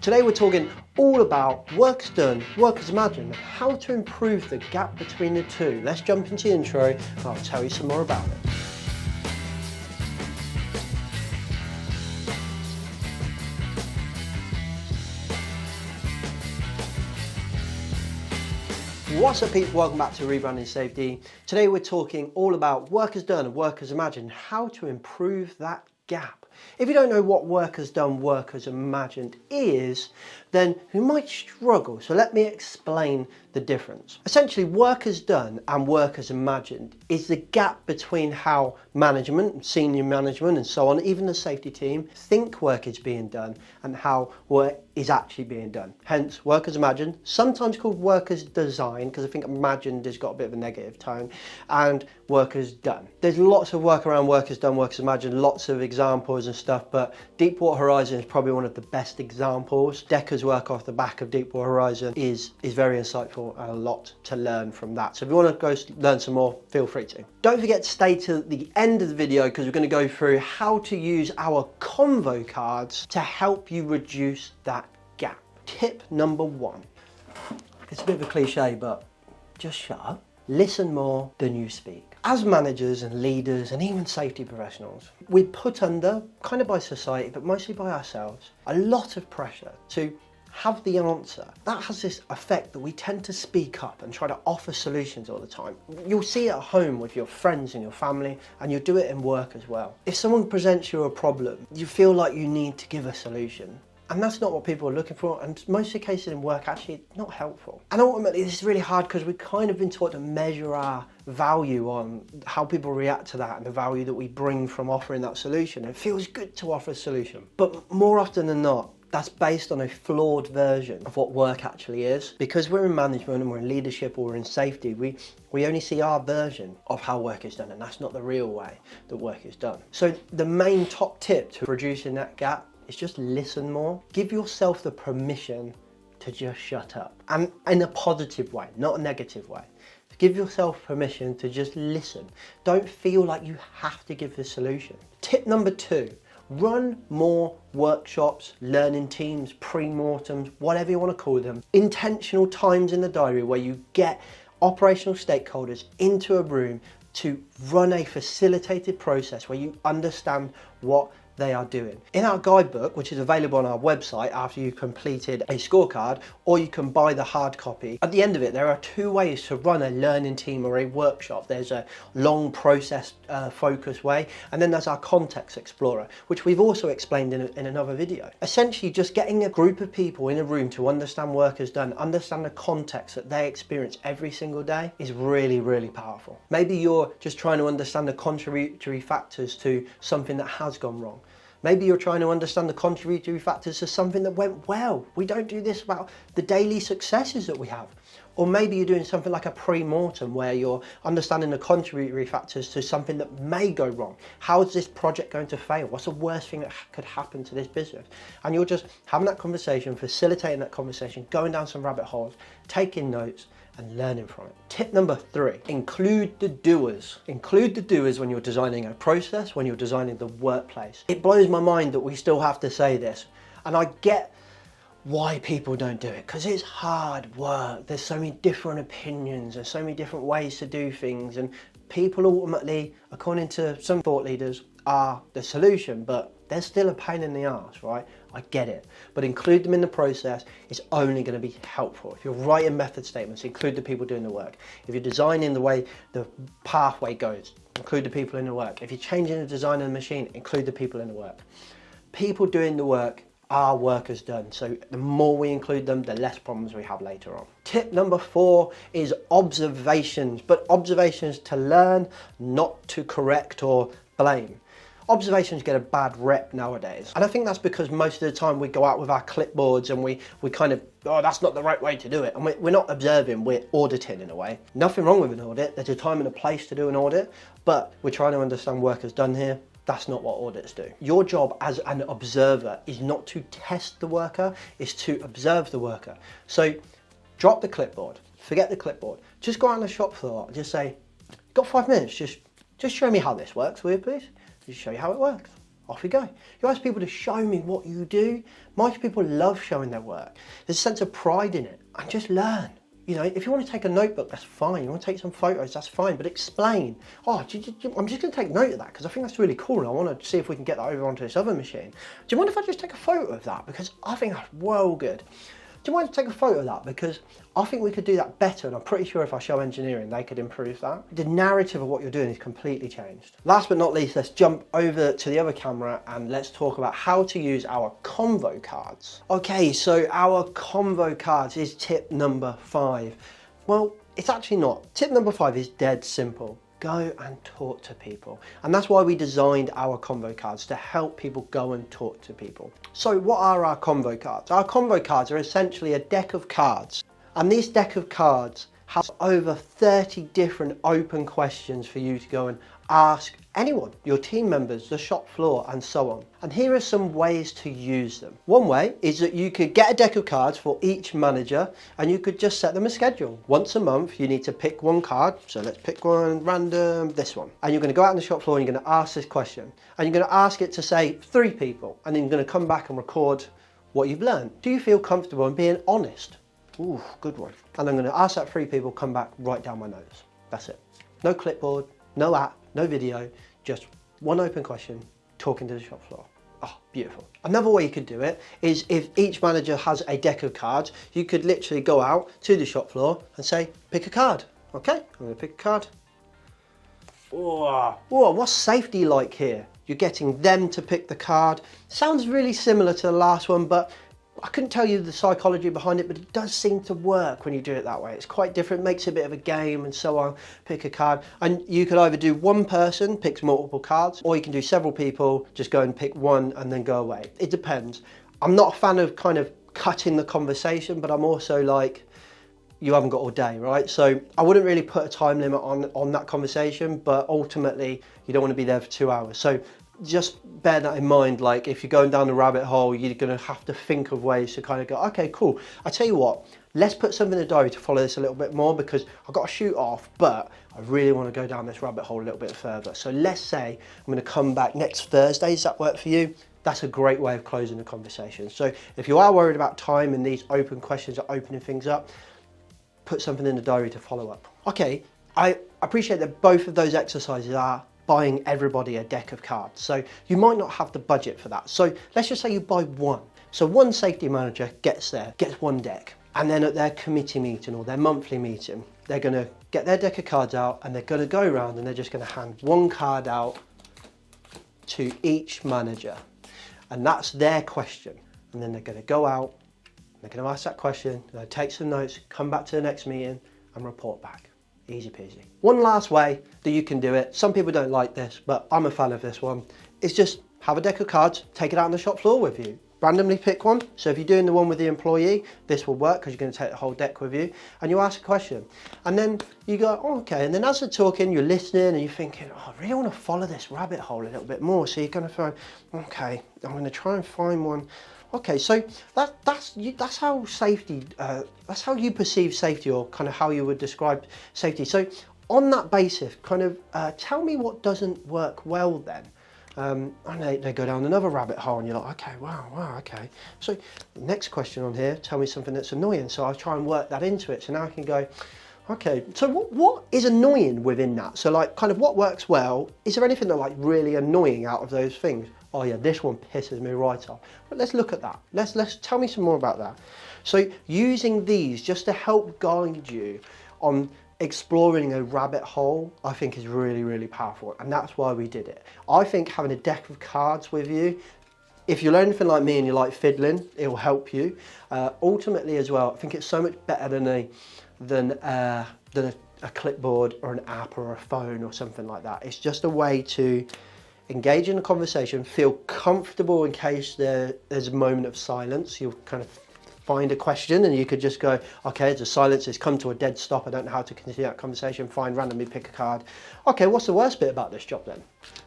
Today we're talking all about work's done, work's imagined, and how to improve the gap between the two. Let's jump into the intro and I'll tell you some more about it. What's up people, welcome back to Rebranding Safety. Today we're talking all about work as done and work as imagined, how to improve that gap. If you don't know what work as done, work as imagined is, then you might struggle. So let me explain the difference. Essentially, work as done and work as imagined is the gap between how management, senior management and so on, even the safety team, think work is being done and how work is actually being done. Hence, work as imagined, sometimes called work as design, because I think imagined has got a bit of a negative tone, and work as done. There's lots of work around work as done, work as imagined, lots of examples and stuff, but Deepwater Horizon is probably one of the best examples. Decker's work off the back of Deepwater Horizon is very insightful and a lot to learn from that. So if you want to go learn some more, feel free to. Don't forget to stay to the end of the video because we're going to go through how to use our Convo cards to help you reduce that gap. Tip number one. It's a bit of a cliche, but just shut up. Listen more than you speak. As managers and leaders and even safety professionals, we're put under, kind of by society, but mostly by ourselves, a lot of pressure to have the answer. That has this effect that we tend to speak up and try to offer solutions all the time. You'll see it at home with your friends and your family, and you'll do it in work as well. If someone presents you a problem, you feel like you need to give a solution. And that's not what people are looking for, and most of the cases in work actually not helpful. And ultimately this is really hard because we've kind of been taught to measure our value on how people react to that and the value that we bring from offering that solution. It feels good to offer a solution, but more often than not, that's based on a flawed version of what work actually is. Because we're in management and we're in leadership or we're in safety, we only see our version of how work is done, and that's not the real way that work is done. So the main top tip to reducing that gap is just listen more. Give yourself the permission to just shut up, and in a positive way, not a negative way. Give yourself permission to just listen. Don't feel like you have to give the solution. Tip number two, run more workshops, learning teams, pre-mortems, whatever you want to call them. Intentional times in the diary where you get operational stakeholders into a room to run a facilitated process where you understand what they are doing. In our guidebook, which is available on our website after you've completed a scorecard, or you can buy the hard copy, at the end of it there are two ways to run a learning team or a workshop. There's a long process focused way, and then there's our context explorer, which we've also explained in another video. Essentially just getting a group of people in a room to understand work as done, understand the context that they experience every single day is really, really powerful. Maybe you're just trying to understand the contributory factors to something that has gone wrong. Maybe you're trying to understand the contributory factors to something that went well. We don't do this about the daily successes that we have. Or maybe you're doing something like a pre-mortem where you're understanding the contributory factors to something that may go wrong. How is this project going to fail? What's the worst thing that could happen to this business? And you're just having that conversation, facilitating that conversation, going down some rabbit holes, taking notes, and learning from it. Tip number three, include the doers. Include the doers when you're designing a process, when you're designing the workplace. It blows my mind that we still have to say this, and I get why people don't do it, because it's hard work. There's so many different opinions, there's so many different ways to do things, and people ultimately, according to some thought leaders, are the solution, but they're still a pain in the arse, right? I get it, but include them in the process. It's only going to be helpful. If you're writing method statements, include the people doing the work. If you're designing the way the pathway goes, include the people in the work. If you're changing the design of the machine, include the people in the work. People doing the work are work as done. So the more we include them, the less problems we have later on. Tip number four is observations, but observations to learn, not to correct or blame. Observations get a bad rep nowadays, and I think that's because most of the time we go out with our clipboards and we kind of, oh, that's not the right way to do it, and we're not observing, we're auditing in a way. Nothing wrong with an audit, there's a time and a place to do an audit, but we're trying to understand work as done here. That's not what audits do. Your job as an observer is not to test the worker, it's to observe the worker. So drop the clipboard, forget the clipboard, just go out on the shop floor and just say, got 5 minutes, just show me how this works, will you please? Just show you how it works. off you go. You ask people to show me what you do. Most people love showing their work. There's a sense of pride in it, and just learn. You know, if you want to take a notebook, that's fine. You want to take some photos, that's fine, but explain. Oh, I'm just going to take note of that because I think that's really cool and I want to see if we can get that over onto this other machine. Do you mind if I just take a photo of that? Because I think that's well good. Do you mind to take a photo of that? Because I think we could do that better, and I'm pretty sure if I show engineering, they could improve that. The narrative of what you're doing is completely changed. Last but not least, let's jump over to the other camera and let's talk about how to use our Convo cards. Okay, so our Convo cards is tip number 5. Well, it's actually not. Tip number 5 is dead simple. Go and talk to people. And that's why we designed our Convo cards, to help people go and talk to people. So what are our Convo cards? Our Convo cards are essentially a deck of cards. And this deck of cards has over 30 different open questions for you to go and ask anyone, your team members, the shop floor, and so on. And here are some ways to use them. One way is that you could get a deck of cards for each manager and you could just set them a schedule. Once a month, you need to pick one card. So let's pick one random, this one. And you're going to go out on the shop floor and you're going to ask this question. And you're going to ask it to say 3 people. And then you're going to come back and record what you've learned. Do you feel comfortable in being honest? Ooh, good one. And I'm going to ask that 3 people, come back, write down my notes. That's it. No clipboard, no app, no video, just one open question, talking to the shop floor. Oh, beautiful. Another way you could do it is if each manager has a deck of cards, you could literally go out to the shop floor and say, pick a card. Okay, I'm going to pick a card. Whoa, what's safety like here? You're getting them to pick the card. Sounds really similar to the last one, but I couldn't tell you the psychology behind it, but it does seem to work when you do it that way. It's quite different, makes it a bit of a game and so on. Pick a card. And you could either do one person picks multiple cards, or you can do several people, just go and pick one and then go away. It depends. I'm not a fan of kind of cutting the conversation, but I'm also like, you haven't got all day, right? So I wouldn't really put a time limit on that conversation, but ultimately you don't want to be there for 2 hours. So just bear that in mind. Like if you're going down the rabbit hole, you're going to have to think of ways to kind of go, okay, cool. I tell you what, let's put something in the diary to follow this a little bit more because I've got to shoot off, but I really want to go down this rabbit hole a little bit further. So let's say I'm going to come back next Thursday. Does that work for you? That's a great way of closing the conversation. So if you are worried about time and these open questions are opening things up, put something in the diary to follow up. Okay, I appreciate that both of those exercises are buying everybody a deck of cards. So you might not have the budget for that. So let's just say you buy one. So one safety manager gets one deck. And then at their committee meeting or their monthly meeting, they're gonna get their deck of cards out and they're gonna go around and they're just gonna hand one card out to each manager. And that's their question. And then they're gonna go out, they're gonna ask that question, they're gonna take some notes, come back to the next meeting and report back. Easy peasy. One last way that you can do it, some people don't like this, but I'm a fan of this one, is just have a deck of cards, take it out on the shop floor with you. Randomly pick one. So if you're doing the one with the employee, this will work because you're going to take the whole deck with you and you ask a question. And then you go, oh, okay. And then as they're talking, you're listening and you're thinking, oh, I really want to follow this rabbit hole a little bit more. So you're going to find, okay, I'm going to try and find one. Okay, so that's how safety, that's how you perceive safety, or kind of how you would describe safety. So on that basis, kind of tell me what doesn't work well then. And they go down another rabbit hole and you're like, okay, wow, okay. So next question on here, tell me something that's annoying. So I'll try and work that into it. So now I can go, okay, so what is annoying within that? So like kind of what works well, is there anything that like really annoying out of those things? Oh yeah, this one pisses me right off. But let's look at that. Let's tell me some more about that. So using these just to help guide you on exploring a rabbit hole, I think is really, really powerful. And that's why we did it. I think having a deck of cards with you, if you're anything like me and you like fiddling, it will help you. Ultimately as well, I think it's so much better than a clipboard or an app or a phone or something like that. It's just a way to engage in a conversation, feel comfortable in case there's a moment of silence. You'll kind of find a question and you could just go, okay, the silence has come to a dead stop. I don't know how to continue that conversation. Fine, randomly pick a card. Okay, what's the worst bit about this job then?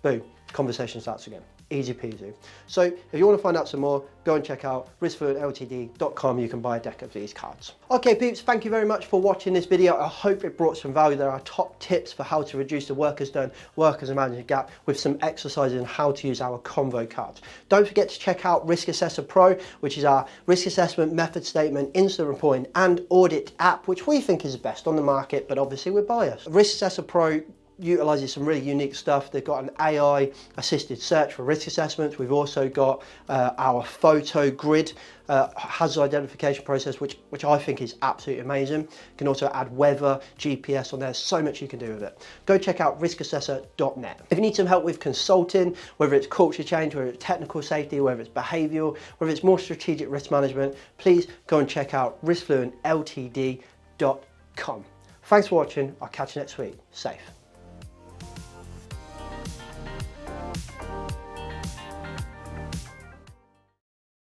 Boom, conversation starts again. easy peasy. So if you want to find out some more, go and check out riskfluentltd.com. You can buy a deck of these cards. Okay peeps, thank you very much for watching this video. I hope it brought some value. There are top tips for how to reduce the workers done, workers imagined gap with some exercises on how to use our Convo cards. Don't forget to check out Risk Assessor Pro, which is our risk assessment, method statement, incident reporting and audit app, which we think is the best on the market, but obviously we're biased. Risk Assessor Pro utilizes some really unique stuff. They've got an AI assisted search for risk assessments. We've also got our photo grid hazard identification process, which I think is absolutely amazing. You can also add weather, GPS on there. So much you can do with it. Go check out riskassessor.net. If you need some help with consulting, whether it's culture change, whether it's technical safety, whether it's behavioral, whether it's more strategic risk management, please go and check out riskfluentltd.com. Thanks for watching. I'll catch you next week. Safe.